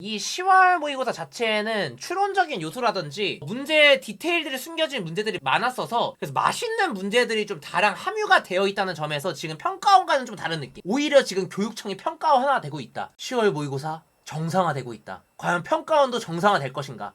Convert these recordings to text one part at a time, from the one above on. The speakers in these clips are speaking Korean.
이 10월 모의고사 자체에는 추론적인 요소라든지 문제 디테일들이 숨겨진 문제들이 많았어서 그래서 맛있는 문제들이 좀 다량 함유가 되어 있다는 점에서 지금 평가원과는 좀 다른 느낌. 오히려 지금 교육청이 평가원 하나 되고 있다. 10월 모의고사 정상화되고 있다. 과연 평가원도 정상화될 것인가?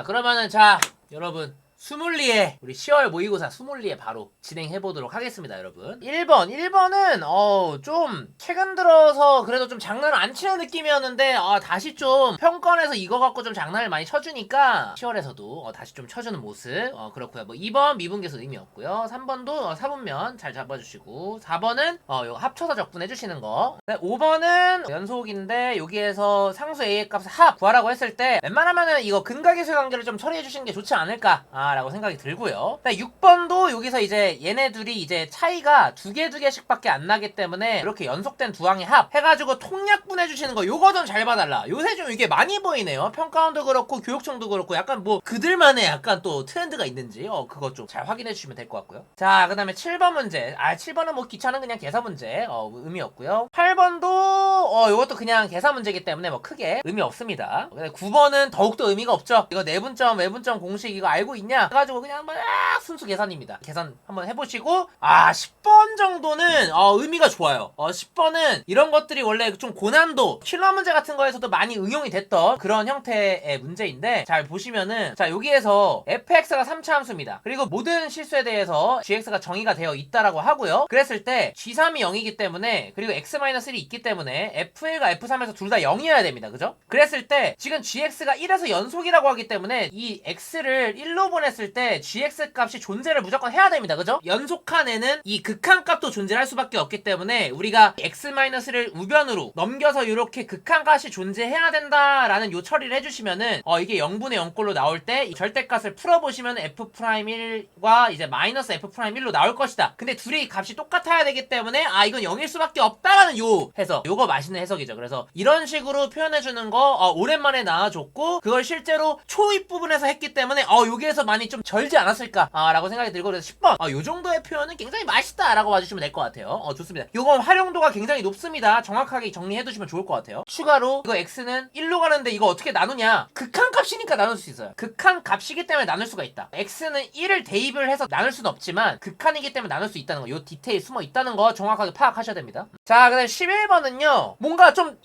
그러면은 자 여러분 수물리에 우리 10월 모의고사 수물리에 바로 진행해보도록 하겠습니다. 여러분 1번은 좀 최근 들어서 그래도 좀 장난을 안 치는 느낌이었는데 다시 좀 평가원에서 이거 갖고 좀 장난을 많이 쳐주니까 10월에서도 다시 좀 쳐주는 모습 그렇고요. 뭐 2번 미분계수 의미 없고요. 3번도 사분면 잘 잡아주시고 4번은 이거 합쳐서 적분해주시는 거. 5번은 연속인데 여기에서 상수 A의 값을 합 구하라고 했을 때 웬만하면은 이거 근각계수의 관계를 좀 처리해주시는 게 좋지 않을까 라고 생각이 들고요. 6번도 여기서 이제 얘네 둘이 이제 차이가 두 개씩 밖에 안 나기 때문에 이렇게 연속된 두 항의 합 해가지고 통약분 해주시는 거 요거 좀 잘 봐달라. 요새 좀 이게 많이 보이네요. 평가원도 그렇고 교육청도 그렇고 약간 뭐 그들만의 약간 또 트렌드가 있는지 그거 좀 잘 확인해 주시면 될 것 같고요. 자 그 다음에 7번 문제 7번은 뭐 귀찮은 그냥 계산 문제 의미 없고요. 8번도 요것도 그냥 계산 문제이기 때문에 뭐 크게 의미 없습니다. 9번은 더욱더 의미가 없죠. 이거 내분점 외분점 공식 이거 알고 있냐 해가지고 그냥 막 순수 계산입니다. 계산 한번 해보시고 10번 정도는 의미가 좋아요. 10번은 이런 것들이 원래 좀 고난도 킬러 문제 같은 거에서도 많이 응용이 됐던 그런 형태의 문제인데 잘 보시면은 자 여기에서 fx가 3차 함수입니다. 그리고 모든 실수에 대해서 gx가 정의가 되어 있다라고 하고요. 그랬을 때 g3이 0이기 때문에 그리고 x-1이 있기 때문에 f1과 f3에서 둘 다 0이어야 됩니다. 그죠? 그랬을 때 지금 gx가 1에서 연속이라고 하기 때문에 이 x를 1로 보냈을 때 gx 값이 존재를 무조건 해야 됩니다. 그죠? 연속한 애는 이 극한값도 존재할 수밖에 없기 때문에 우리가 x-를 우변으로 넘겨서 이렇게 극한값이 존재해야 된다라는 요 처리를 해주시면은 이게 0분의 0꼴로 나올 때 이 절대값을 풀어보시면 f'1과 이제 마이너스 f'1로 나올 것이다. 근데 둘이 값이 똑같아야 되기 때문에 이건 0일 수밖에 없다라는 요 해석. 요거 맛있는 해석이죠. 그래서 이런 식으로 표현해주는 거 오랜만에 나와줬고 그걸 실제로 초입 부분에서 했기 때문에 여기에서 많이 좀 절지 않았을까 라고 생각이 들고 그래서 10번 요 정도의 표현은 굉장히 맛있다 라고 봐주시면 될 것 같아요. 좋습니다. 요건 활용도가 굉장히 높습니다. 정확하게 정리해두시면 좋을 것 같아요. 추가로 이거 x는 1로 가는데 이거 어떻게 나누냐 극한값이니까 나눌 수 있어요. 극한값이기 때문에 나눌 수가 있다. x는 1을 대입을 해서 나눌 수는 없지만 극한이기 때문에 나눌 수 있다는 거 요 디테일 숨어 있다는 거 정확하게 파악하셔야 됩니다. 자 그 다음 11번은요 뭔가 좀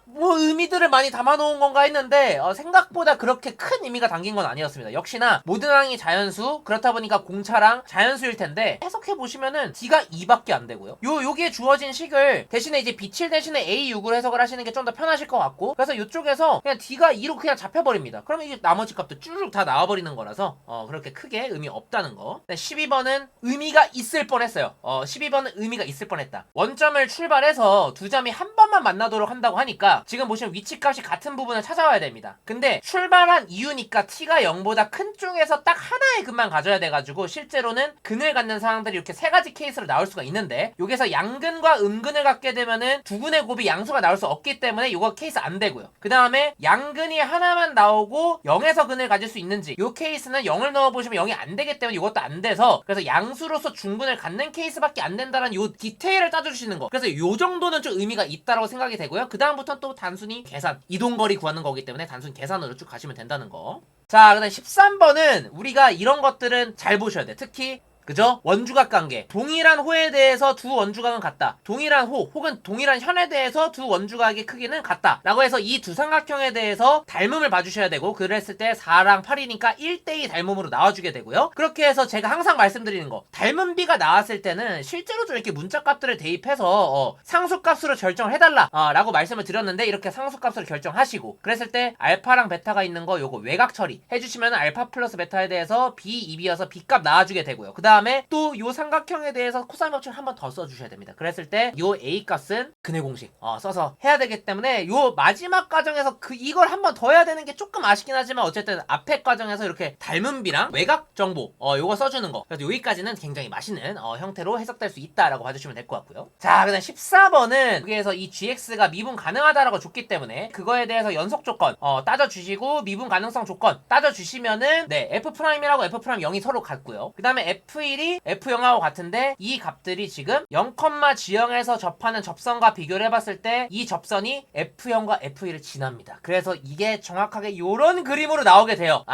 뭐 의미들을 많이 담아놓은 건가 했는데 생각보다 그렇게 큰 의미가 담긴 건 아니었습니다. 역시나 모든 항이 자연수 그렇다 보니까 공차랑 자연수일 텐데 해석해 보시면은 d가 2밖에 안 되고요. 여기에 주어진 식을 대신에 이제 b7 대신에 a6으로 해석을 하시는 게 좀 더 편하실 것 같고 그래서 이쪽에서 그냥 d가 2로 그냥 잡혀버립니다. 그러면 이게 나머지 값도 쭉 다 나와버리는 거라서 그렇게 크게 의미 없다는 거. 12번은 의미가 있을 뻔했어요. 12번은 의미가 있을 뻔했다. 원점을 출발해서 두 점이 한 번만 만나도록 한다고 하니까 지금 보시면 위치값이 같은 부분을 찾아와야 됩니다. 근데 출발한 이유니까 t가 0보다 큰 쪽에서 딱 하나의 근만 가져야 돼가지고 실제로는 근을 갖는 상황들이 이렇게 세 가지 케이스로 나올 수가 있는데 여기서 양근과 음근을 갖게 되면은 두 근의 곱이 양수가 나올 수 없기 때문에 이거 케이스 안 되고요. 그 다음에 양근이 하나만 나오고 0에서 근을 가질 수 있는지 이 케이스는 0을 넣어보시면 0이 안 되기 때문에 이것도 안 돼서 그래서 양수로서 중근을 갖는 케이스밖에 안 된다는 요 디테일을 따져주시는 거. 그래서 요 정도는 좀 의미가 있다라고 생각이 되고요. 그 다음부터는 또 단순히 계산 이동거리 구하는 거기 때문에 단순히 계산으로 쭉 가시면 된다는 거. 자, 그 다음 13번은 우리가 이런 것들은 잘 보셔야 돼. 특히 그죠? 원주각 관계. 동일한 호에 대해서 두 원주각은 같다. 동일한 호 혹은 동일한 현에 대해서 두 원주각의 크기는 같다. 라고 해서 이 두 삼각형에 대해서 닮음을 봐주셔야 되고 그랬을 때 4랑 8이니까 1대2 닮음으로 나와주게 되고요. 그렇게 해서 제가 항상 말씀드리는 거 닮음비가 나왔을 때는 실제로 좀 이렇게 문자값들을 대입해서 상수값으로 결정을 해달라 라고 말씀을 드렸는데 이렇게 상수값으로 결정하시고 그랬을 때 알파랑 베타가 있는 거 요거 외곽 처리 해주시면 알파 플러스 베타에 대해서 b, 2b여서 b값 나와주게 되고요. 그 다음에 또 요 삼각형에 대해서 코사인 법칙을 한 번 더 써주셔야 됩니다. 그랬을 때 요 A 값은 근의 공식 써서 해야 되기 때문에 요 마지막 과정에서 이걸 한 번 더 해야 되는 게 조금 아쉽긴 하지만 어쨌든 앞에 과정에서 이렇게 닮음비랑 외곽 정보 요거 써주는 거 그래서 여기까지는 굉장히 맛있는 형태로 해석될 수 있다라고 봐주시면 될 것 같고요. 자 그다음 14번은 여기에서 이 gx가 미분 가능하다라고 줬기 때문에 그거에 대해서 연속 조건 따져주시고 미분 가능성 조건 따져주시면은 네 F'이라고 F'0이 서로 같고요. 그 다음에 F 스케일이 F0하고 같은데 이 값들이 지금 0,G형에서 접하는 접선과 비교를 해봤을 때 이 접선이 F0과 F1을 지납니다. 그래서 이게 정확하게 요런 그림으로 나오게 돼요.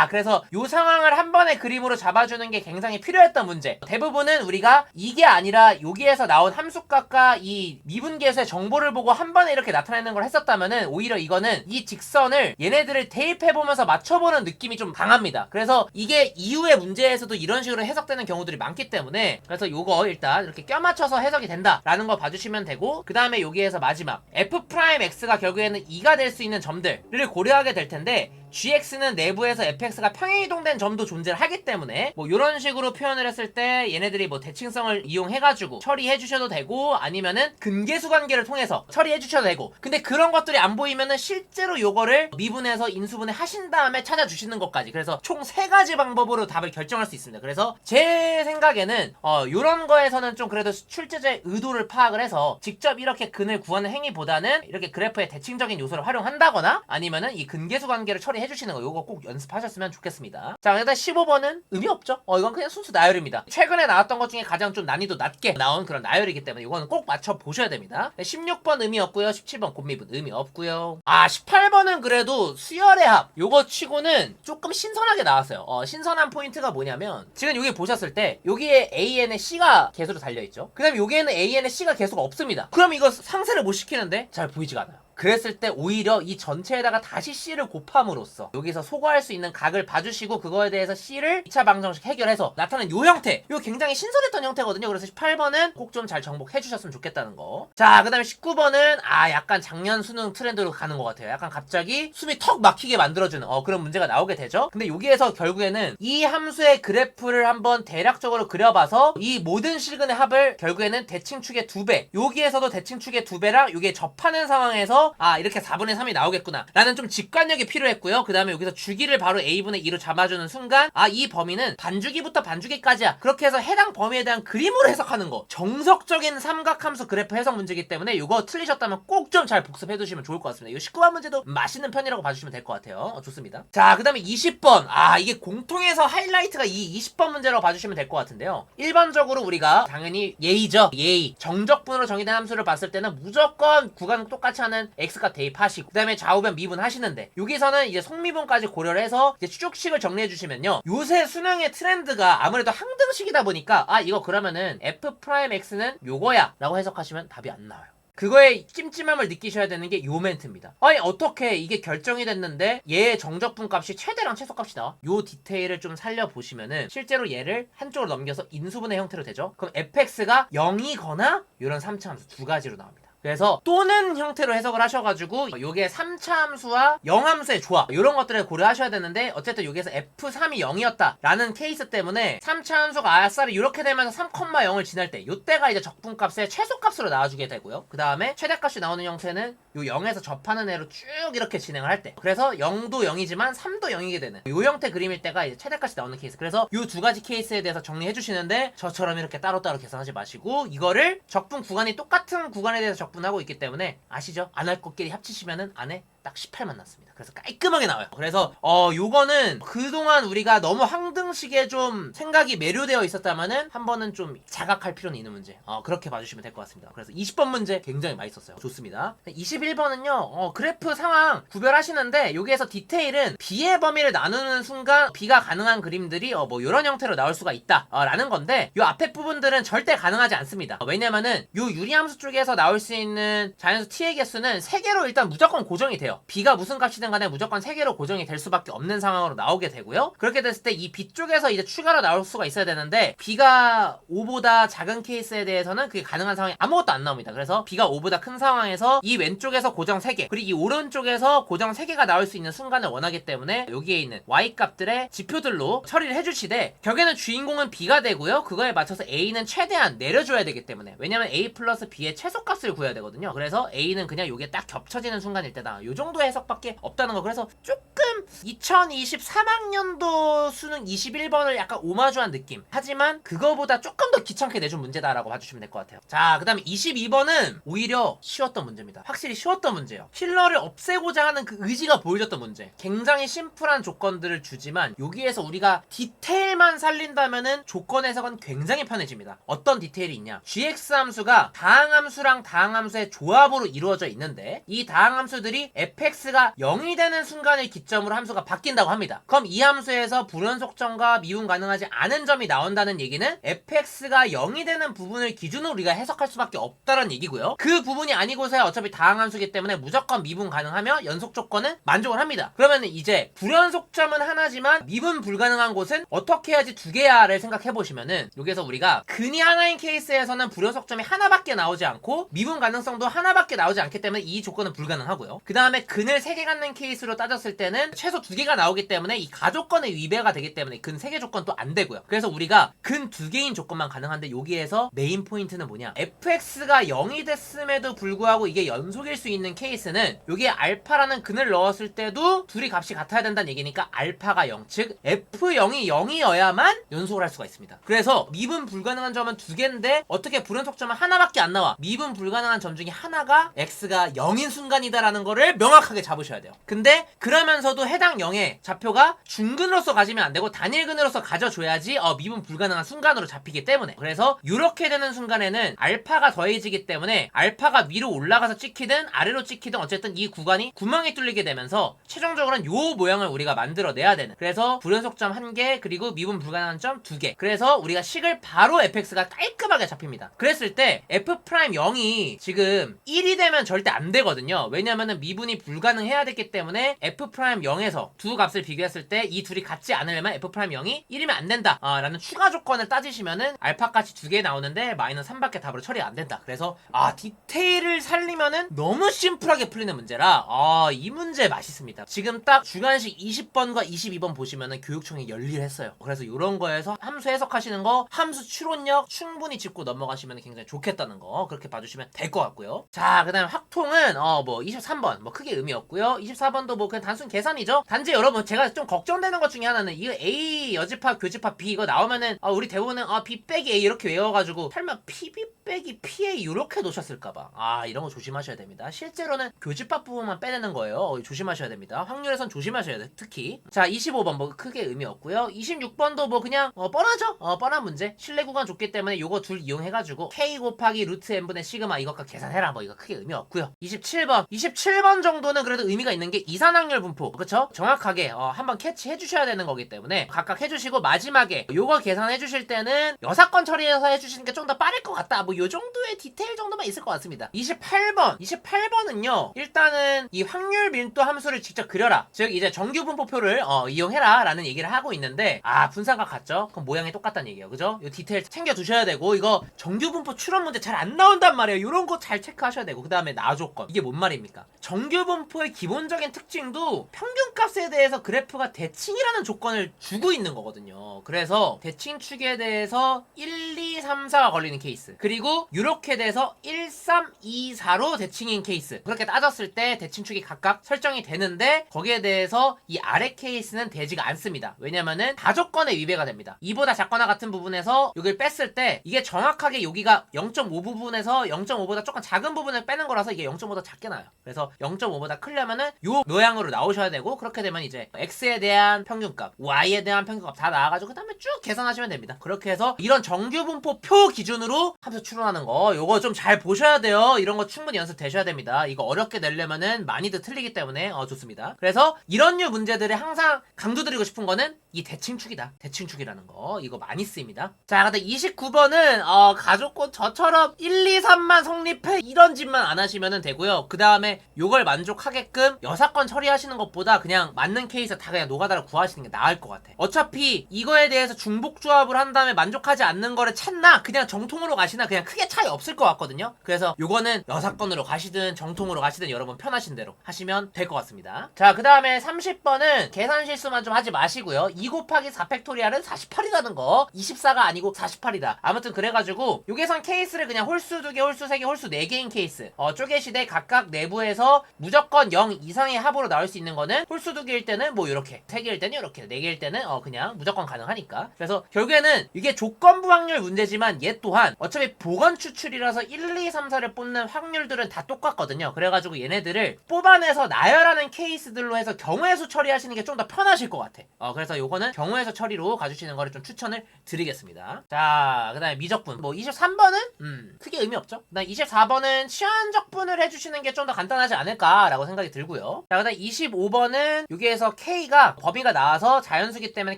그래서 요 상황을 한 번의 그림으로 잡아주는 게 굉장히 필요했던 문제. 대부분은 우리가 이게 아니라 여기에서 나온 함수값과 이 미분계수의 정보를 보고 한 번에 이렇게 나타내는 걸 했었다면은 오히려 이거는 이 직선을 얘네들을 대입해보면서 맞춰보는 느낌이 좀 강합니다. 그래서 이게 이후의 문제에서도 이런 식으로 해석되는 경우들이 많기 때문에 그래서 요거 일단 이렇게 껴맞춰서 해석이 된다라는 거 봐주시면 되고, 그 다음에 여기에서 마지막 F'X가 결국에는 2가 될 수 있는 점들을 고려하게 될 텐데, GX는 내부에서 fx가 평행이동된 점도 존재를 하기 때문에 뭐 이런 식으로 표현을 했을 때 얘네들이 뭐 대칭성을 이용해가지고 처리해 주셔도 되고, 아니면은 근계수 관계를 통해서 처리해 주셔도 되고, 근데 그런 것들이 안 보이면은 실제로 요거를 미분해서 인수분해 하신 다음에 찾아주시는 것까지, 그래서 총 3가지 방법으로 답을 결정할 수 있습니다. 그래서 제 생각에는 요런 거에서는 좀 그래도 출제자의 의도를 파악을 해서 직접 이렇게 근을 구하는 행위보다는 이렇게 그래프의 대칭적인 요소를 활용한다거나 아니면은 이 근계수 관계를 처리해 해주시는 거, 요거 꼭 연습하셨으면 좋겠습니다. 자, 일단 15번은 의미 없죠? 이건 그냥 순수 나열입니다. 최근에 나왔던 것 중에 가장 좀 난이도 낮게 나온 그런 나열이기 때문에 이거는 꼭 맞춰보셔야 됩니다. 16번 의미 없고요. 17번 곱미분 의미 없고요. 18번은 그래도 수열의 합, 요거 치고는 조금 신선하게 나왔어요. 신선한 포인트가 뭐냐면, 지금 여기 보셨을 때 여기에 AN에 C가 계수로 달려있죠. 그 다음에 여기에는 AN에 C가 계수가 없습니다. 그럼 이거 상세를 못 시키는데 잘 보이지가 않아요. 그랬을 때 오히려 이 전체에다가 다시 C를 곱함으로써 여기서 소거할 수 있는 각을 봐주시고 그거에 대해서 C를 2차 방정식 해결해서 나타낸 요 형태, 요 굉장히 신선했던 형태거든요. 그래서 18번은 꼭 좀 잘 정복해 주셨으면 좋겠다는 거. 자, 그 다음에 19번은 약간 작년 수능 트렌드로 가는 것 같아요. 약간 갑자기 숨이 턱 막히게 만들어주는 그런 문제가 나오게 되죠. 근데 여기에서 결국에는 이 함수의 그래프를 한번 대략적으로 그려봐서 이 모든 실근의 합을 결국에는 대칭축의 2배, 여기에서도 대칭축의 2배랑 요게 접하는 상황에서 이렇게 4분의 3이 나오겠구나 라는 좀 직관력이 필요했고요. 그 다음에 여기서 주기를 바로 A분의 2로 잡아주는 순간 이 범위는 반주기부터 반주기까지야, 그렇게 해서 해당 범위에 대한 그림으로 해석하는 거, 정석적인 삼각함수 그래프 해석 문제이기 때문에 이거 틀리셨다면 꼭 좀 잘 복습해 두시면 좋을 것 같습니다. 이 19번 문제도 맛있는 편이라고 봐주시면 될 것 같아요. 좋습니다. 자, 그 다음에 20번 이게 공통해서 하이라이트가 이 20번 문제라고 봐주시면 될 것 같은데요. 일반적으로 우리가 당연히 예의죠. 예의, 정적분으로 정의된 함수를 봤을 때는 무조건 구간 똑같이 하는 X값 대입하시고 그 다음에 좌우변 미분하시는데, 여기서는 이제 속미분까지 고려를 해서 이제 추적식을 정리해 주시면요, 요새 수능의 트렌드가 아무래도 항등식이다 보니까 이거 그러면은 F'X는 요거야 라고 해석하시면 답이 안 나와요. 그거에 찜찜함을 느끼셔야 되는 게 요 멘트입니다. 어떻게 이게 결정이 됐는데 얘의 정적분 값이 최대랑 최소값이 나와? 요 디테일을 좀 살려보시면은 실제로 얘를 한쪽으로 넘겨서 인수분해 형태로 되죠. 그럼 fx가 0이거나 요런 3차 함수 2가지로 나옵니다. 그래서 또는 형태로 해석을 하셔가지고 요게 3차 함수와 0함수의 조합, 이런 것들을 고려하셔야 되는데, 어쨌든 여기에서 F3이 0이었다 라는 케이스 때문에 3차 함수가 아싸리 이렇게 되면서 3,0을 지날 때 요때가 이제 적분값의 최소값으로 나와주게 되고요. 그 다음에 최대값이 나오는 형태는 요 0에서 접하는 애로 쭉 이렇게 진행을 할 때, 그래서 0도 0이지만 3도 0이게 되는 요 형태 그림일 때가 이제 최대값이 나오는 케이스. 그래서 요 2가지 케이스에 대해서 정리해 주시는데, 저처럼 이렇게 따로따로 계산하지 마시고 이거를 적분 구간이 똑같은 구간에 대해서 적분하고 있기 때문에, 아시죠? 안 할 것끼리 합치시면은 안에 딱 18만 났습니다. 그래서 깔끔하게 나와요. 그래서 요거는 그동안 우리가 너무 항등식에 좀 생각이 매료되어 있었다면은 한 번은 좀 자각할 필요는 있는 문제, 그렇게 봐주시면 될 것 같습니다. 그래서 20번 문제 굉장히 맛있었어요. 좋습니다. 21번은요 그래프 상황 구별하시는데, 여기에서 디테일은 B의 범위를 나누는 순간 B가 가능한 그림들이 뭐 이런 형태로 나올 수가 있다 라는 건데, 요 앞에 부분들은 절대 가능하지 않습니다. 왜냐면은 요 유리함수 쪽에서 나올 수 있는 자연수 T의 개수는 3개로 일단 무조건 고정이 돼요. B가 무슨 값이든 간에 무조건 3개로 고정이 될 수밖에 없는 상황으로 나오게 되고요. 그렇게 됐을 때 이 B 쪽에서 이제 추가로 나올 수가 있어야 되는데, B가 5보다 작은 케이스에 대해서는 그게 가능한 상황이 아무것도 안 나옵니다. 그래서 B가 5보다 큰 상황에서 이 왼쪽에서 고정 3개, 그리고 이 오른쪽에서 고정 3개가 나올 수 있는 순간을 원하기 때문에 여기에 있는 Y값들의 지표들로 처리를 해주시되, 결국에는 주인공은 B가 되고요. 그거에 맞춰서 A는 최대한 내려줘야 되기 때문에, 왜냐면 A 플러스 B의 최소값을 구해야 되거든요. 그래서 A는 그냥 요게 딱 겹쳐지는 순간일 때다, 요 정도의 해석밖에 없다는 거. 그래서 조금 2023학년도 수능 21번을 약간 오마주한 느낌. 하지만 그거보다 조금 더 귀찮게 내준 문제다라고 봐주시면 될 것 같아요. 자, 그 다음에 22번은 오히려 쉬웠던 문제입니다. 확실히 쉬웠던 문제예요. 킬러를 없애고자 하는 그 의지가 보여졌던 문제. 굉장히 심플한 조건들을 주지만 여기에서 우리가 디테일만 살린다면은 조건 해석은 굉장히 편해집니다. 어떤 디테일이 있냐? gx 함수가 다항함수랑 다항함수의 조합으로 이루어져 있는데 이 다항함수들이 fx가 0이 되는 순간을 기점으로 함수가 바뀐다고 합니다. 그럼 이 함수에서 불연속점과 미분 가능하지 않은 점이 나온다는 얘기는 fx가 0이 되는 부분을 기준으로 우리가 해석할 수밖에 없다는 얘기고요. 그 부분이 아니고서야 어차피 다항함수기 때문에 무조건 미분 가능하며 연속 조건은 만족을 합니다. 그러면 이제 불연속점은 하나지만 미분 불가능한 곳은 어떻게 해야지 두 개야를 생각해 보시면은 여기서 우리가 근이 하나인 케이스에서는 불연속점이 하나밖에 나오지 않고 미분 가능성도 하나밖에 나오지 않기 때문에 이 조건은 불가능하고요. 그 다음에 근을 3개 갖는 케이스로 따졌을 때는 최소 2개가 나오기 때문에 이 가조건의 위배가 되기 때문에 근 3개 조건도 안 되고요. 그래서 우리가 근 2개인 조건만 가능한데 여기에서 메인 포인트는 뭐냐? fx가 0이 됐음에도 불구하고 이게 연속일 수 있는 케이스는 여기에 알파라는 근을 넣었을 때도 둘이 값이 같아야 된다는 얘기니까 알파가 0, 즉 f0이 0이어야만 연속을 할 수가 있습니다. 그래서 미분 불가능한 점은 2개인데 어떻게 불연속점은 하나밖에 안 나와. 미분 불가능한 점 중에 하나가 x가 0인 순간이다라는 거를 명확하게 잡으셔야 돼요. 근데 그러면서도 해당 0의 좌표가 중근으로서 가지면 안 되고 단일근으로서 가져줘야지 미분 불가능한 순간으로 잡히기 때문에. 그래서 이렇게 되는 순간에는 알파가 더해지기 때문에 알파가 위로 올라가서 찍히든 아래로 찍히든 어쨌든 이 구간이 구멍이 뚫리게 되면서 최종적으로는 요 모양을 우리가 만들어내야 되는. 그래서 불연속점 1개 그리고 미분 불가능한 점 2개. 그래서 우리가 식을 바로 fx가 깔끔하게 잡힙니다. 그랬을 때 f'0이 지금 1이 되면 절대 안 되거든요. 왜냐면은 미분이 불가능해야 됐기 때문에 f'0에서 두 값을 비교했을 때 이 둘이 같지 않으려면 f'0이 1이면 안 된다 라는 추가 조건을 따지시면은 알파값이 2개 나오는데 마이너스 3밖에 답으로 처리가 안 된다. 그래서 디테일을 살리면은 너무 심플하게 풀리는 문제라 이 문제 맛있습니다. 지금 딱 주관식 20번과 22번 보시면은 교육청이 열일했어요. 그래서 이런 거에서 함수 해석하시는 거 함수 추론력 충분히 짚고 넘어가시면 굉장히 좋겠다는 거 그렇게 봐주시면 될 것 같고요. 자, 그 다음에 확통은 23번 크게 의미 없고요. 24번도 그냥 단순 계산이죠. 단지 여러분 제가 좀 걱정되는 것 중에 하나는 이거 A 여집합 교집합 B 이거 나오면은 우리 대부분은 B 빼기 A 이렇게 외워가지고 설마 PB 빼기 PA 이렇게 놓으셨을까봐 이런 거 조심하셔야 됩니다. 실제로는 교집합 부분만 빼내는 거예요. 조심하셔야 됩니다. 확률에선 조심하셔야 돼요. 특히. 자, 25번 크게 의미 없고요. 26번도 그냥 뻔하죠. 뻔한 문제. 신뢰 구간 줬기 때문에 요거 둘 이용해가지고 K 곱하기 루트 N분의 시그마 이것과 계산해라 이거 크게 의미 없고요. 27번 정도는 그래도 의미가 있는 게 이산확률 분포 그쵸? 정확하게 한번 캐치해 주셔야 되는 거기 때문에 각각 해주시고 마지막에 요거 계산해 주실 때는 여사건 처리해서 해주시는 게 좀 더 빠를 것 같다 요 정도의 디테일 정도만 있을 것 같습니다. 28번은요 일단은 이 확률 밀도 함수를 직접 그려라, 즉 이제 정규 분포표를 이용해라 라는 얘기를 하고 있는데 분산과 같죠? 그럼 모양이 똑같다는 얘기예요. 그죠? 요 디테일 챙겨 두셔야 되고 이거 정규 분포 추론 문제 잘 안 나온단 말이에요. 요런 거 잘 체크하셔야 되고 그 다음에 나조건 이게 뭔 말입니까? 정규 분포의 기본적인 특징도 평균값에 대해서 그래프가 대칭이라는 조건을 주고 있는 거거든요. 그래서 대칭축에 대해서 1, 2, 3, 4가 걸리는 케이스 그리고 이렇게 돼서 1, 3, 2, 4로 대칭인 케이스 그렇게 따졌을 때 대칭축이 각각 설정이 되는데 거기에 대해서 이 아래 케이스는 되지가 않습니다. 왜냐면은 다조건에 위배가 됩니다. 2보다 작거나 같은 부분에서 여기를 뺐을 때 이게 정확하게 여기가 0.5 부분에서 0.5보다 조금 작은 부분을 빼는 거라서 이게 0.5보다 작게 나와요. 그래서 0.5보다 크려면은 요 모양으로 나오셔야 되고 그렇게 되면 이제 x에 대한 평균값, y에 대한 평균값 다 나와가지고 그 다음에 쭉 계산하시면 됩니다. 그렇게 해서 이런 정규분포 표 기준으로 함수 추론하는 거 요거 좀 잘 보셔야 돼요. 이런 거 충분히 연습되셔야 됩니다. 이거 어렵게 내려면은 많이들 틀리기 때문에 좋습니다. 그래서 이런 류 문제들을 항상 강조드리고 싶은 거는 이 대칭축이다. 대칭축이라는 거 이거 많이 쓰입니다. 자, 근데 29번은 가족권 저처럼 1, 2, 3만 성립해 이런 짓만 안 하시면 되고요. 그 다음에 요걸 만족하게끔 여사건 처리하시는 것보다 그냥 맞는 케이스 다 그냥 노가다를 구하시는 게 나을 것 같아. 어차피 이거에 대해서 중복조합을 한 다음에 만족하지 않는 거를 찾나 그냥 정통으로 가시나 그냥 크게 차이 없을 것 같거든요. 그래서 요거는 여사건으로 가시든 정통으로 가시든 여러분 편하신 대로 하시면 될 것 같습니다. 자, 그 다음에 30번은 계산 실수만 좀 하지 마시고요. 2 곱하기 4 팩토리알은 48이라는 거 24가 아니고 48이다. 아무튼 그래가지고 요 계산 케이스를 그냥 홀수 2개, 홀수 3개, 홀수 4개인 케이스 쪼개시되 각각 내부에서 무조건 무조건 0 이상의 합으로 나올 수 있는 거는 홀수 2개일 때는 뭐 이렇게, 3개일 때는 이렇게, 4개일 때는 그냥 무조건 가능하니까. 그래서 결국에는 이게 조건부 확률 문제지만 얘 또한 어차피 보건 추출이라서 1, 2, 3, 4를 뽑는 확률들은 다 똑같거든요. 그래가지고 얘네들을 뽑아내서 나열하는 케이스들로 해서 경우의 수 처리하시는 게 좀 더 편하실 것 같아. 그래서 요거는 경우의 수 처리로 가주시는 거를 좀 추천을 드리겠습니다. 자, 그 다음에 미적분. 뭐 23번은 크게 의미 없죠. 그 다음에 24번은 치환적분을 해주시는 게 좀 더 간단하지 않을까라고 생각이 들고요. 자, 그 다음에 25번은 여기에서 K가 범위가 나와서 자연수기 때문에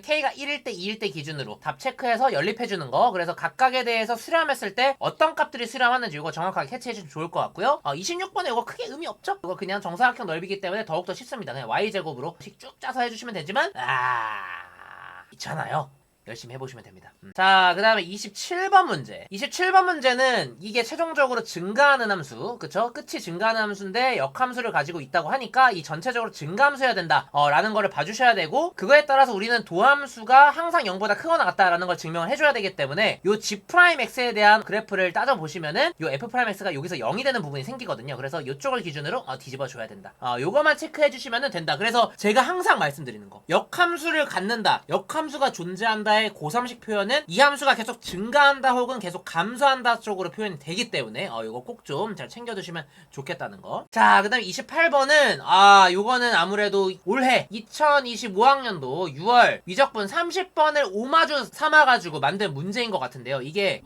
K가 1일 때 2일 때 기준으로 답 체크해서 연립해주는 거. 그래서 각각에 대해서 수렴했을 때 어떤 값들이 수렴하는지 이거 정확하게 캐치해주시면 좋을 것 같고요. 26번에 이거 크게 의미 없죠. 이거 그냥 정사각형 넓이기 때문에 더욱더 쉽습니다. 그냥 Y제곱으로 쭉 짜서 해주시면 되지만 있잖아요. 열심히 해보시면 됩니다. 자, 그 다음에 27번 문제. 27번 문제는 이게 최종적으로 증가하는 함수, 그쵸? 끝이 증가하는 함수인데 역함수를 가지고 있다고 하니까 이 전체적으로 증가함수여야 된다 라는 거를 봐주셔야 되고, 그거에 따라서 우리는 도함수가 항상 0보다 크거나 같다라는 걸 증명을 해줘야 되기 때문에 요 G'X에 대한 그래프를 따져보시면은 요 F'X가 여기서 0이 되는 부분이 생기거든요. 그래서 요쪽을 기준으로 뒤집어줘야 된다. 요거만 체크해주시면 된다. 그래서 제가 항상 말씀드리는 거, 역함수를 갖는다, 역함수가 존재한다 고3식 표현은 이 함수가 계속 증가한다 혹은 계속 감소한다 쪽으로 표현이 되기 때문에 이거 꼭 좀 잘 챙겨두시면 좋겠다는 거. 자, 그 다음에 28번은 요거는 아무래도 올해 2025학년도 6월 위적분 30번을 오마주 삼아가지고 만든 문제인 것 같은데요. 이게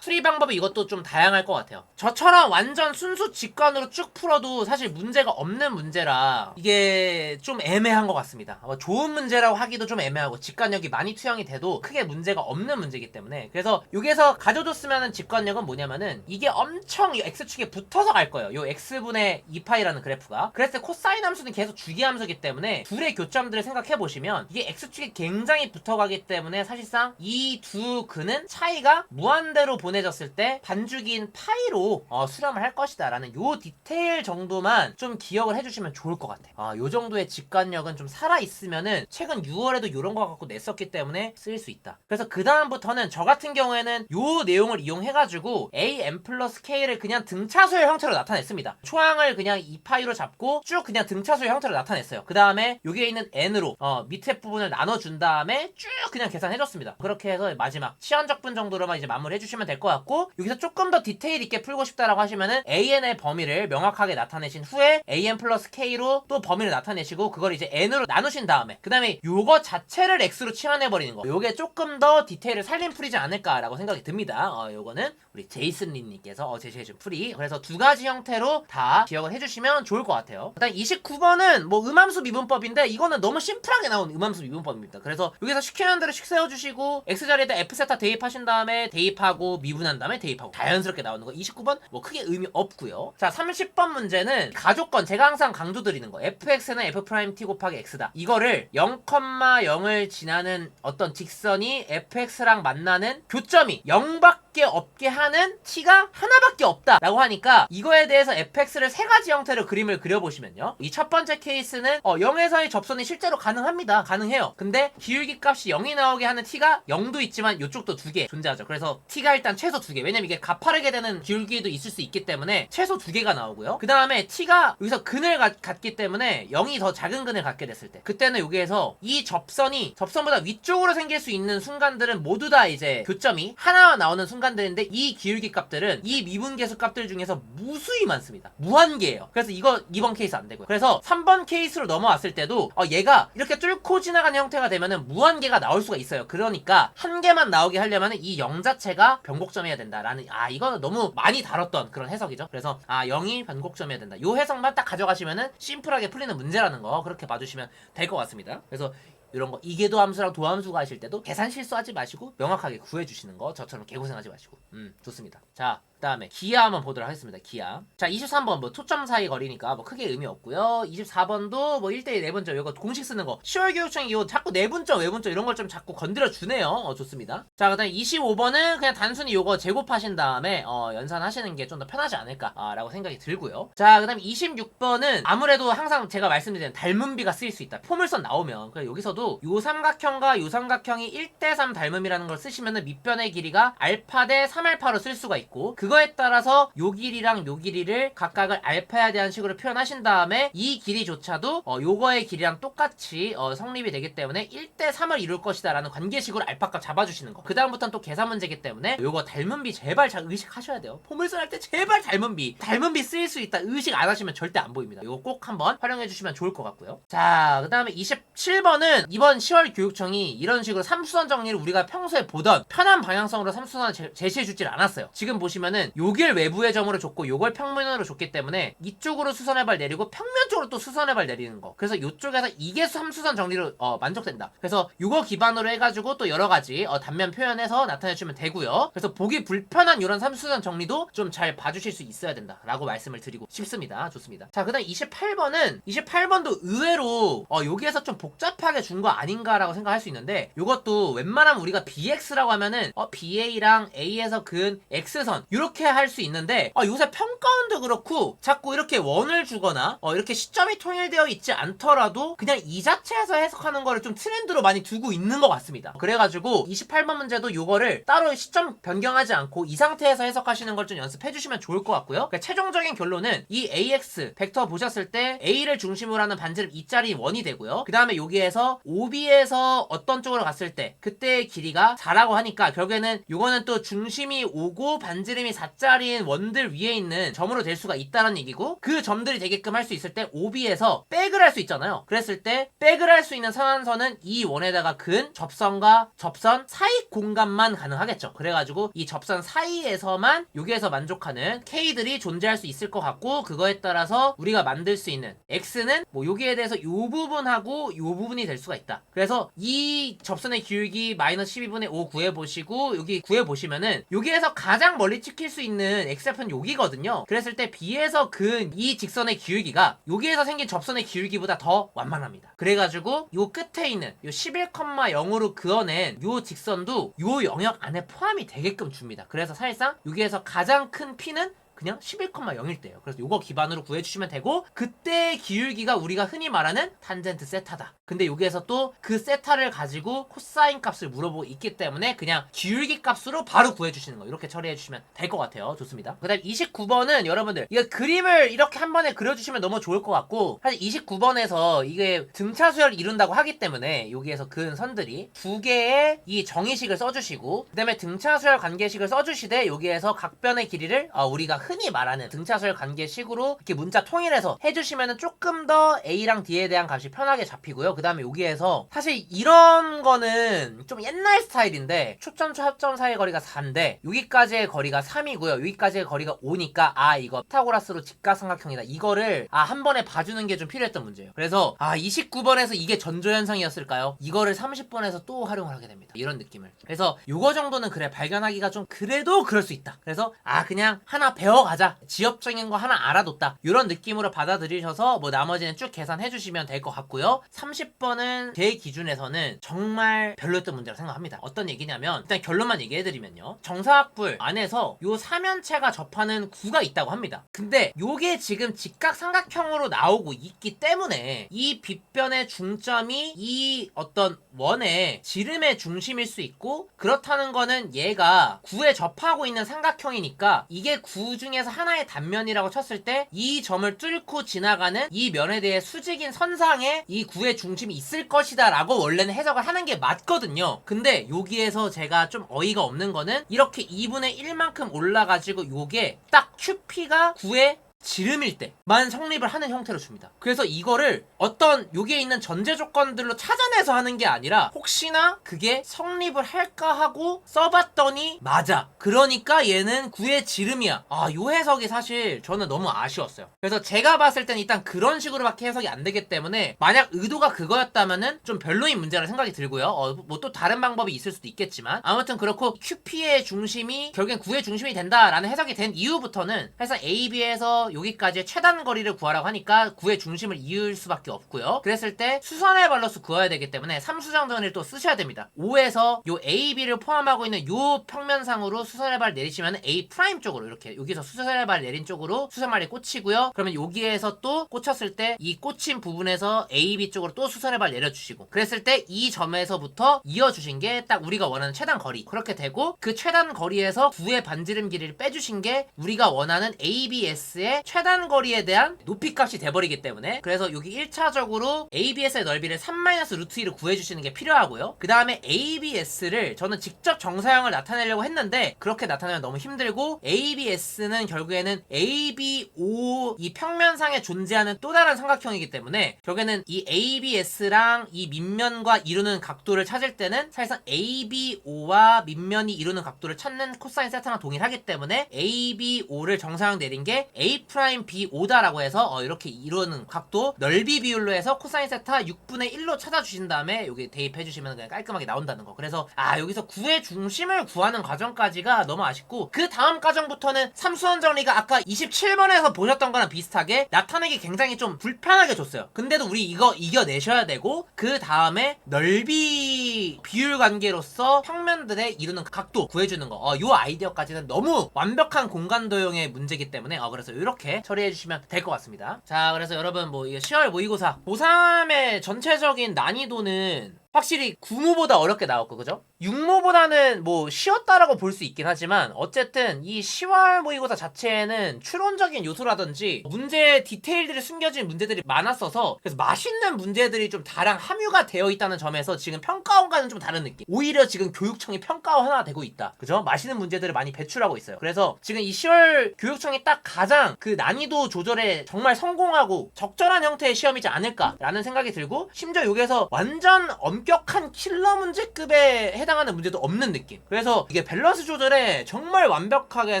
수리 방법이 이것도 좀 다양할 것 같아요. 저처럼 완전 순수 직관으로 쭉 풀어도 사실 문제가 없는 문제라 이게 좀 애매한 것 같습니다. 좋은 문제라고 하기도 좀 애매하고 직관력이 많이 투영이 돼도 크게 문제가 없는 문제이기 때문에, 그래서 여기에서 가져줬으면 직관력은 뭐냐면은 이게 엄청 이 X축에 붙어서 갈 거예요. 요 X분의 2파이라는 그래프가. 그랬을 때 코사인 함수는 계속 주기함수이기 때문에 둘의 교점들을 생각해보시면 이게 X축에 굉장히 붙어가기 때문에 사실상 이 두 근은 차이가 무한대로 보내졌을 때 반주기인 파이로 수렴을 할 것이다 라는 요 디테일 정도만 좀 기억을 해주시면 좋을 것 같아요. 요 정도의 직관력은 좀 살아있으면은 최근 6월에도 요런 거 갖고 냈었기 때문에 쓰일 수 있다. 그래서 그 다음부터는 저 같은 경우에는 요 내용을 이용해가지고 AM 플러스 K를 그냥 등차수의 형태로 나타냈습니다. 초항을 그냥 2파이로 잡고 쭉 그냥 등차수의 형태로 나타냈어요. 그 다음에 여기에 있는 N으로 밑에 부분을 나눠준 다음에 쭉 그냥 계산해줬습니다. 그렇게 해서 마지막 시한적분 정도로만 이제 마무리해주시면 될 것 같고, 여기서 조금 더 디테일 있게 풀고 싶다라고 하시면은 AN의 범위를 명확하게 나타내신 후에 AM 플러스 K로 또 범위를 나타내시고 그걸 이제 N으로 나누신 다음에 그 다음에 요거 자체를 X로 치환해버리는 거, 요게 조금 더 디테일을 살린 풀이지 않을까라고 생각이 듭니다. 요거는 우리 제이슨님께서 제시해준 풀이. 그래서 두 가지 형태로 다 기억을 해주시면 좋을 것 같아요. 일단 29번은 뭐 음함수 미분법인데 이거는 너무 심플하게 나온 음함수 미분법입니다. 그래서 여기서 시키는 대로 식 세워주시고 X자리에다 F세타 대입하신 다음에 대입하고 미분한 다음에 대입하고 자연스럽게 나오는 거. 29번 뭐 크게 의미 없고요. 자, 30번 문제는 가족건, 제가 항상 강조드리는 거, fx는 f't 곱하기 x다. 이거를 0,0을 지나는 어떤 직선이 fx랑 만나는 교점이 0밖에 없게 하는 t가 하나밖에 없다 라고 하니까 이거에 대해서 fx를 세 가지 형태로 그림을 그려보시면요, 이 첫 번째 케이스는 0에서의 접선이 실제로 가능합니다. 가능해요. 근데 기울기 값이 0이 나오게 하는 t가 0도 있지만 이쪽도 2개 존재하죠. 그래서 t가 일단 최소 2개, 왜냐면 이게 가파르게 되는 기울기도 있을 수 있기 때문에 최소 2개가 나오고요. 그 다음에 t가 여기서 근을 갖기 때문에 0이 더 작은 근을 갖게 됐을 때, 그때는 여기에서 이 접선이 접선보다 위쪽으로 생길 수 있는 순간들은 모두 다 이제 교점이 하나 나오는 순간들인데, 이 기울기 값들은 이 미분계수 값들 중에서 무수히 많습니다. 무한계예요. 그래서 이거 2번 케이스 안 되고요. 그래서 3번 케이스로 넘어왔을 때도 얘가 이렇게 뚫고 지나가는 형태가 되면은 무한계가 나올 수가 있어요. 그러니까 한 개만 나오게 하려면은 이 0 자체가 변곡점이어야 된다라는, 이거는 너무 많이 다뤘던 그런 해석이죠. 그래서 0이 변곡점이어야 된다. 요 해석만 딱 가져가시면은 심플하게 풀리는 문제라는 거 그렇게 봐주시면 될 것 같습니다. 그래서 이런 거 이계도 함수랑 도함수가 하실 때도 계산 실수하지 마시고 명확하게 구해주시는 거, 저처럼 개고생하지 마시고 좋습니다. 자, 그 다음에 기하 한번 보도록 하겠습니다. 기하. 자, 23번 뭐 초점 사이 거리니까 뭐 크게 의미 없고요. 24번도 뭐 1대1 내분점, 이거 공식 쓰는 거, 10월 교육청이 이거 자꾸 내분점 외분점 이런 걸 좀 자꾸 건드려 주네요. 좋습니다. 자, 그 다음에 25번은 그냥 단순히 요거 제곱하신 다음에 연산하시는 게 좀 더 편하지 않을까 라고 생각이 들고요. 자, 그 다음에 26번은 아무래도 항상 제가 말씀드리는 닮음비가 쓰일 수 있다. 포물선 나오면. 그래서 여기서도 요 삼각형과 요 삼각형이 1대3 닮음이라는 걸 쓰시면은 밑변의 길이가 알파 대 3알파로 쓸 수가 있고, 그거 그거에 따라서 요 길이랑 요 길이를 각각을 알파에 대한 식으로 표현하신 다음에 이 길이조차도 요거의 길이랑 똑같이 성립이 되기 때문에 1대3을 이룰 것이다 라는 관계식으로 알파값 잡아주시는 거. 그 다음부터는 또 계산 문제이기 때문에 요거 닮은 비 제발 잘 의식하셔야 돼요. 포물선 할 때 제발 닮은 비 쓰일 수 있다 의식 안 하시면 절대 안 보입니다. 요거 꼭 한번 활용해 주시면 좋을 것 같고요. 자, 그 다음에 27번은 이번 10월 교육청이 이런 식으로 삼수선 정리를 우리가 평소에 보던 편한 방향성으로 삼수선을 제시해 주질 않았어요. 지금 보시면은 요길 외부의 점으로 줬고 요걸 평면으로 줬기 때문에 이쪽으로 수선의 발 내리고 평면 쪽으로 또 수선의 발 내리는 거. 그래서 요쪽에서 이게 삼수선 정리로 만족된다. 그래서 요거 기반으로 해가지고 또 여러 가지 단면 표현해서 나타내 주시면 되고요. 그래서 보기 불편한 이런 삼수선 정리도 좀 잘 봐주실 수 있어야 된다 라고 말씀을 드리고 싶습니다. 좋습니다. 자, 그 다음 28번도 의외로 여기에서 좀 복잡하게 준 거 아닌가라고 생각할 수 있는데, 요것도 웬만하면 우리가 BX라고 하면은 BA랑 A에서 그은 X선 이렇게 할 수 있는데, 요새 평가원도 그렇고 자꾸 이렇게 원을 주거나 이렇게 시점이 통일되어 있지 않더라도 그냥 이 자체에서 해석하는 거를 좀 트렌드로 많이 두고 있는 것 같습니다. 그래가지고 28번 문제도 요거를 따로 시점 변경하지 않고 이 상태에서 해석하시는 걸 좀 연습해 주시면 좋을 것 같고요. 그러니까 최종적인 결론은 이 AX 벡터 보셨을 때 A를 중심으로 하는 반지름 2짜리 원이 되고요. 그 다음에 여기에서 OB에서 어떤 쪽으로 갔을 때 그때의 길이가 4라고 하니까 결국에는 요거는 또 중심이 5고 반지름이 4짜리인 원들 위에 있는 점으로 될 수가 있다는 얘기고, 그 점들이 되게끔 할 수 있을 때 OB에서 백을 할 수 있잖아요. 그랬을 때 백을 할 수 있는 상한선은 이 원에다가 근 접선과 접선 사이 공간만 가능하겠죠. 그래가지고 이 접선 사이에서만 여기에서 만족하는 K들이 존재할 수 있을 것 같고, 그거에 따라서 우리가 만들 수 있는 X는 뭐 여기에 대해서 요 부분하고 요 부분이 될 수가 있다. 그래서 이 접선의 기울기 마이너스 12분의 5 구해보시고 여기 구해보시면은 여기에서 가장 멀리 찍힐 수 있는 X좌표는 여기거든요. 그랬을 때 B에서 근 이 직선의 기울기가 여기에서 생긴 접선의 기울기보다 더 완만합니다. 그래가지고 요 끝에 있는 요 11,0으로 그어낸 요 직선도 요 영역 안에 포함이 되게끔 줍니다. 그래서 사실상 여기에서 가장 큰 P는 그냥 11,0일 때예요. 그래서 요거 기반으로 구해주시면 되고, 그때의 기울기가 우리가 흔히 말하는 탄젠트 세타다. 근데 여기에서 또 그 세타를 가지고 코사인 값을 물어보고 있기 때문에 그냥 기울기 값으로 바로 구해주시는 거, 이렇게 처리해주시면 될 것 같아요. 좋습니다. 그 다음 29번은 여러분들 이거 그림을 이렇게 한 번에 그려주시면 너무 좋을 것 같고, 사실 29번에서 이게 등차 수열을 이룬다고 하기 때문에 여기에서 그은 선들이 두 개의 이 정의식을 써주시고, 그 다음에 등차 수열 관계식을 써주시되 여기에서 각 변의 길이를 우리가 흔히 말하는 등차수열 관계식으로 이렇게 문자 통일해서 해주시면은 조금 더 A랑 D에 대한 값이 편하게 잡히고요. 그 다음에 여기에서 사실 이런 거는 좀 옛날 스타일인데, 초점과 합점 사이의 거리가 4인데 여기까지의 거리가 3이고요. 여기까지의 거리가 5니까 이거 피타고라스로 직각삼각형이다. 이거를 한 번에 봐주는 게 좀 필요했던 문제예요. 그래서 29번에서 이게 전조현상이었을까요? 이거를 30번에서 또 활용을 하게 됩니다. 이런 느낌을. 그래서 요거 정도는 그래 발견하기가 좀 그래도 그럴 수 있다. 그래서 그냥 하나 배워가자, 지엽적인 거 하나 알아뒀다, 이런 느낌으로 받아들이셔서 뭐 나머지는 쭉 계산해 주시면 될 것 같고요. 30번은 제 기준에서는 정말 별로였던 문제라고 생각합니다. 어떤 얘기냐면, 일단 결론만 얘기해드리면요, 정사각불 안에서 요 사면체가 접하는 구가 있다고 합니다. 근데 요게 지금 직각삼각형으로 나오고 있기 때문에 이 빗변의 중점이 이 어떤 원의 지름의 중심일 수 있고, 그렇다는 거는 얘가 구에 접하고 있는 삼각형이니까 이게 구 중에서 하나의 단면이라고 쳤을 때 이 점을 뚫고 지나가는 이 면에 대해 수직인 선상에 이 구의 중심이 있을 것이다 라고 원래는 해석을 하는 게 맞거든요. 근데 여기에서 제가 좀 어이가 없는 거는, 이렇게 2분의 1만큼 올라가지고 요게 딱 QP가 구의 지름일 때만 성립을 하는 형태로 줍니다. 그래서 이거를 어떤 여기에 있는 전제 조건들로 찾아내서 하는 게 아니라 혹시나 그게 성립을 할까 하고 써봤더니 맞아, 그러니까 얘는 구의 지름이야, 요 해석이 사실 저는 너무 아쉬웠어요. 그래서 제가 봤을 땐 일단 그런 식으로밖에 해석이 안 되기 때문에, 만약 의도가 그거였다면은 좀 별로인 문제라 생각이 들고요. 뭐 또 다른 방법이 있을 수도 있겠지만, 아무튼 그렇고 QP의 중심이 결국엔 구의 중심이 된다라는 해석이 된 이후부터는 사실상 AB에서 여기까지의 최단 거리를 구하라고 하니까 9의 중심을 이을 수밖에 없고요. 그랬을 때 수선의 발로스 구해야 되기 때문에 삼수정 정리를 또 쓰셔야 됩니다. 5에서 요 A, B를 포함하고 있는 요 평면상으로 수선의 발 내리시면 A 프라임 쪽으로 이렇게 여기서 수선의 발 내린 쪽으로 수선발이 꽂히고요. 그러면 여기에서 또 꽂혔을 때 이 꽂힌 부분에서 A, B 쪽으로 또 수선의 발 내려주시고 그랬을 때 이 점에서부터 이어주신 게 딱 우리가 원하는 최단 거리 그렇게 되고 그 최단 거리에서 9의 반지름 길이를 빼주신 게 우리가 원하는 ABS의 최단 거리에 대한 높이값이 돼버리기 때문에 그래서 여기 1차적으로 ABS의 넓이를 3-루트2를 구해주시는 게 필요하고요. 그 다음에 ABS를 저는 직접 정사형을 나타내려고 했는데 그렇게 나타내면 너무 힘들고 ABS는 결국에는 ABO 이 평면상에 존재하는 또 다른 삼각형이기 때문에 결국에는 이 ABS랑 이 밑면과 이루는 각도를 찾을 때는 사실상 ABO와 밑면이 이루는 각도를 찾는 코사인 세타랑 동일하기 때문에 ABO를 정사형 내린 게 A'B'O다라고 해서 이렇게 이루는 각도 넓이 비율로 해서 코사인 세타 6분의 1로 찾아주신 다음에 여기 대입해주시면 그냥 깔끔하게 나온다는 거. 그래서 여기서 9의 중심을 구하는 과정까지가 너무 아쉽고 그 다음 과정부터는 삼수원 정리가 아까 27번에서 보셨던 거랑 비슷하게 나타내기 굉장히 좀 불편하게 줬어요. 근데도 우리 이거 이겨내셔야 되고 그 다음에 넓이 비율 관계로서 평면들의 이루는 각도 구해주는 거. 요 아이디어까지는 너무 완벽한 공간 도형의 문제이기 때문에 그래서 이렇게 처리해주시면 될 것 같습니다. 자, 그래서 여러분 뭐 이게 10월 모의고사 고3의 전체적인 난이도는 확실히 9모보다 어렵게 나왔고 그죠? 6모보다는 뭐 쉬웠다라고 볼 수 있긴 하지만 어쨌든 이 10월 모의고사 자체에는 추론적인 요소라든지 문제 디테일들이 숨겨진 문제들이 많았어서 그래서 맛있는 문제들이 좀 다량 함유가 되어 있다는 점에서 지금 평가원과는 좀 다른 느낌. 오히려 지금 교육청이 평가원 하나 되고 있다. 그죠? 맛있는 문제들을 많이 배출하고 있어요. 그래서 지금 이 10월 교육청이 딱 가장 그 난이도 조절에 정말 성공하고 적절한 형태의 시험이지 않을까라는 생각이 들고 심지어 여기에서 완전 엄격한 킬러 문제급에 해당하는 문제도 없는 느낌. 그래서 이게 밸런스 조절에 정말 완벽하게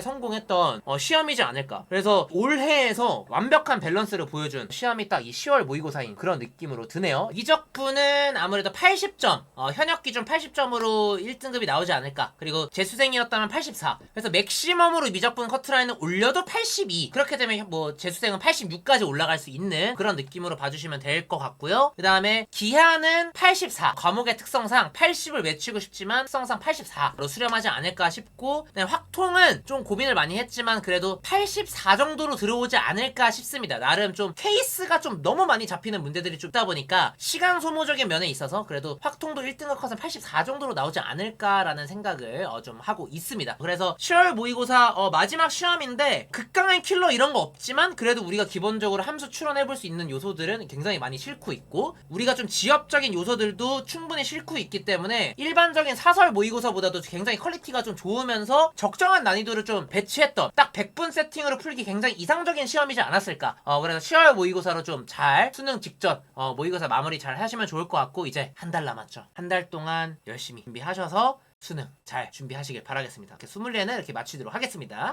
성공했던 시험이지 않을까. 그래서 올해에서 완벽한 밸런스를 보여준 시험이 딱 이 10월 모의고사인 그런 느낌으로 드네요. 이적분은 아무래도 80점 현역 기준 80점으로 1등급이 나오지 않을까. 그리고 재수생이었다면 84. 그래서 맥시멈으로 미적분 커트라인을 올려도 82. 그렇게 되면 뭐 재수생은 86까지 올라갈 수 있는 그런 느낌으로 봐주시면 될 것 같고요. 그 다음에 기하는 84. 과목의 특성상 80을 외치고 싶지만 특성상 84로 수렴하지 않을까 싶고 확통은 좀 고민을 많이 했지만 그래도 84 정도로 들어오지 않을까 싶습니다. 나름 좀 케이스가 좀 너무 많이 잡히는 문제들이 좀 있다 보니까 시간 소모적인 면에 있어서 그래도 확통도 1등급 컷은 84 정도로 나오지 않을까라는 생각을 좀 하고 있습니다. 그래서 10월 모의고사 마지막 시험인데 극강의 킬러 이런 거 없지만 그래도 우리가 기본적으로 함수 추론해볼 수 있는 요소들은 굉장히 많이 싣고 있고 우리가 좀 지엽적인 요소들도 충분히 싣고 있기 때문에 일반적인 사설 모의고사보다도 굉장히 퀄리티가 좀 좋으면서 적정한 난이도를 좀 배치했던 딱 100분 세팅으로 풀기 굉장히 이상적인 시험이지 않았을까. 그래서 10월 모의고사로 좀 잘 수능 직전 모의고사 마무리 잘 하시면 좋을 것 같고 이제 한 달 남았죠. 한 달 동안 열심히 준비하셔서 수능 잘 준비하시길 바라겠습니다. 이렇게 24는 이렇게 마치도록 하겠습니다.